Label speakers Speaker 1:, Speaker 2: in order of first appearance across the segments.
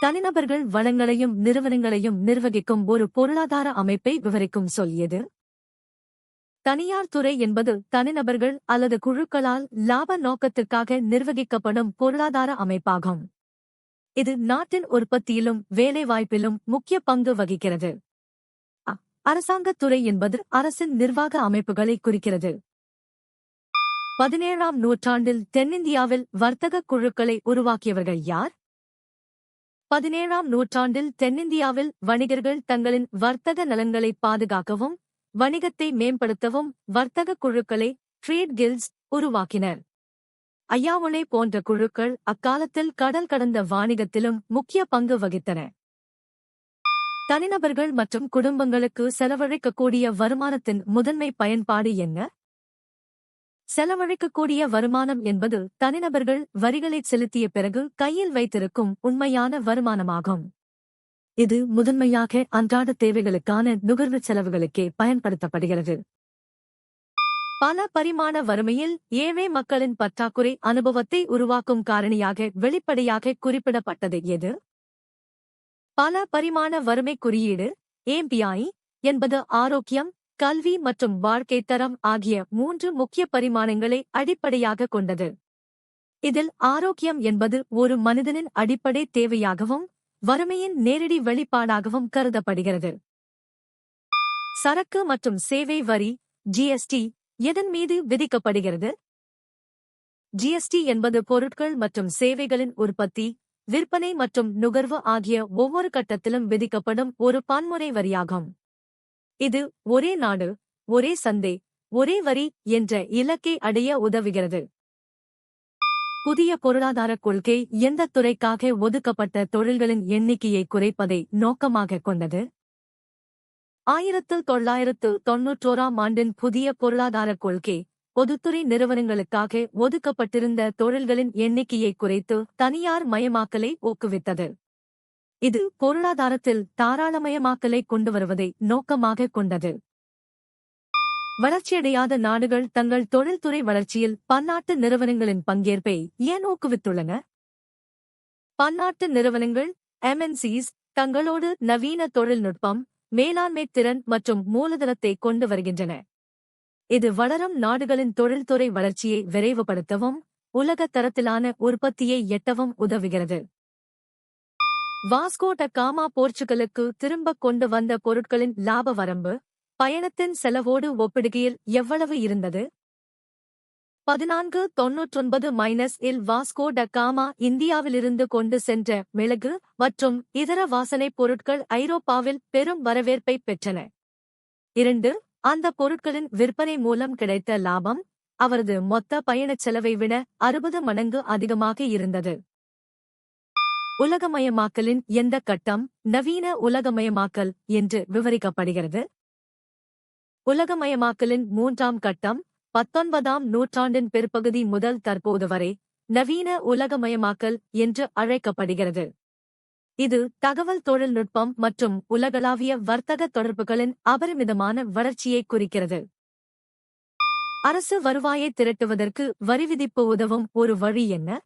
Speaker 1: தனிநபர்கள் வளங்களையும் நிறுவனங்களையும் நிர்வகிக்கும் ஒரு பொருளாதார அமைப்பை விவரிக்கும் சொல் எது? தனியார் துறை என்பது தனிநபர்கள் அல்லது குழுக்களால் லாப நோக்கத்திற்காக நிர்வகிக்கப்படும் பொருளாதார அமைப்பாகும். இது நாட்டின் உற்பத்தியிலும் வேலைவாய்ப்பிலும் முக்கிய பங்கு வகிக்கிறது. அரசாங்கத் துறை என்பது அரசின் நிர்வாக அமைப்புகளை குறிக்கிறது. 17ஆம் நூற்றாண்டில் தென்னிந்தியாவில் வர்த்தக குழுக்களை உருவாக்கியவர்கள் யார்? 17ஆம் நூற்றாண்டில் தென்னிந்தியாவில் வணிகர்கள் தங்களின் வர்த்தக நலன்களை பாதுகாக்கவும் வணிகத்தை மேம்படுத்தவும் வர்த்தக குழுக்களை ட்ரேட் கில்ட்ஸ் உருவாக்கினர். ஐயாவுளை போன்ற குழுக்கள் அக்காலத்தில் கடல் கடந்த வாணிகத்திலும் முக்கிய பங்கு வகித்தன. தனிநபர்கள் மற்றும் குடும்பங்களுக்கு செலவழிக்கக்கூடிய வருமானத்தின் முதன்மை பயன்பாடு என்ன? செலவழிக்கக்கூடிய வருமானம் என்பது தனிநபர்கள் வரிகளை செலுத்திய பிறகு கையில் வைத்திருக்கும் உண்மையான வருமானமாகும். இது முதன்மையாக அன்றாட தேவைகளுக்கான நுகர்வு செலவுகளுக்கே பயன்படுத்தப்படுகிறது. பல பரிமாண வறுமையில் ஏழை மக்களின் பற்றாக்குறை அனுபவத்தை உருவாக்கும் காரணியாக வெளிப்படையாக குறிப்பிடப்பட்டது எது? பல பரிமாண வறுமை குறியீடு API என்பது ஆரோக்கியம், கல்வி மற்றும் வாழ்க்கைத் தரம் ஆகிய 3 முக்கிய பரிமாணங்களை அடிப்படையாக கொண்டது. இதில் ஆரோக்கியம் என்பது ஒரு மனிதனின் அடிப்படை தேவையாகவும் வறுமையின் நேரடி வெளிப்பாடாகவும் கருதப்படுகிறது. சரக்கு மற்றும் சேவை வரி GST எதன் மீது விதிக்கப்படுகிறது? GST என்பது பொருட்கள் மற்றும் சேவைகளின் உற்பத்தி, விற்பனை மற்றும் நுகர்வு ஆகிய ஒவ்வொரு கட்டத்திலும் விதிக்கப்படும் ஒரு பன்முறை வரியாகும். இது ஒரே நாடு, ஒரே சந்தை, ஒரே வரி என்ற இலக்கை அடைய உதவுகிறது. புதிய பொருளாதார கொள்கை எந்த துறைக்காக ஒதுக்கப்பட்ட தொழில்களின் எண்ணிக்கையை குறைப்பதை நோக்கமாக கொண்டது? 1991ஆம் ஆண்டின் புதிய பொருளாதார கொள்கை பொதுத்துறை நிறுவனங்களுக்காக ஒதுக்கப்பட்டிருந்த தொழில்களின் எண்ணிக்கையை குறைத்து தனியார் மயமாக்கலை ஊக்குவித்தது. இது பொருளாதாரத்தில் தாராளமயமாக்கலை கொண்டுவருவதை நோக்கமாக கொண்டது. வளர்ச்சியடையாத நாடுகள் தங்கள் தொழில்துறை வளர்ச்சியில் பன்னாட்டு நிறுவனங்களின் பங்கேற்பை ஏன் ஊக்குவித்துள்ளன? பன்னாட்டு நிறுவனங்கள் MNCs தங்களோடு நவீன தொழில்நுட்பம், மேலாண்மை திறன் மற்றும் மூலதனத்தை கொண்டு வருகின்றன. இது வளரும் நாடுகளின் தொழில்துறை வளர்ச்சியை விரைவுபடுத்தவும் உலக தரத்திலான உற்பத்தியை எட்டவும் உதவுகிறது. வாஸ்கோ ட காமா போர்ச்சுகலுக்கு திரும்பக் கொண்டு வந்த பொருட்களின் லாப வரம்பு பயணத்தின் செலவோடு ஒப்பிடுகையில் எவ்வளவு இருந்தது? 1499 இல் வாஸ்கோ ட காமா இந்தியாவிலிருந்து கொண்டு சென்ற மிளகு மற்றும் இதர வாசனைப் பொருட்கள் ஐரோப்பாவில் பெரும் வரவேற்பை பெற்றன. 2. அந்த பொருட்களின் விற்பனை மூலம் கிடைத்த லாபம் அவரது மொத்த பயணச் செலவை விட 60 மடங்கு அதிகமாக இருந்தது. உலகமயமாக்கலின் எந்த கட்டம் நவீன உலகமயமாக்கல் என்று விவரிக்கப்படுகிறது? உலகமயமாக்கலின் 3ஆம் கட்டம் 19ஆம் நூற்றாண்டின் பிற்பகுதி முதல் தற்போது வரை நவீன உலகமயமாக்கல் என்று அழைக்கப்படுகிறது. இது தகவல் தொழில்நுட்பம் மற்றும் உலகளாவிய வர்த்தக தொடர்புகளின் அபரிமிதமான வளர்ச்சியை குறிக்கிறது. அரசு வருவாயை திரட்டுவதற்கு வரி விதிப்பு உதவும் ஒரு வழி என்ன?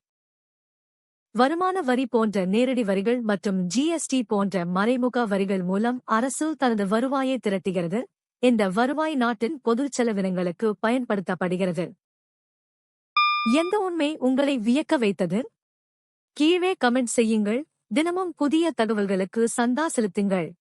Speaker 1: வருமான வரி போன்ற நேரடி வரிகள் மற்றும் GST போன்ற மறைமுக வரிகள் மூலம் அரசு தனது வருவாயை திரட்டுகிறது. இந்த வருவாய் நாட்டின் பொதுச் செலவினங்களுக்கு பயன்படுத்தப்படுகிறது. எந்த உண்மை உங்களை வியக்க வைத்தது? கீழே கமெண்ட் செய்யுங்கள். தினமும் புதிய தகவல்களுக்கு சந்தா செலுத்துங்கள்.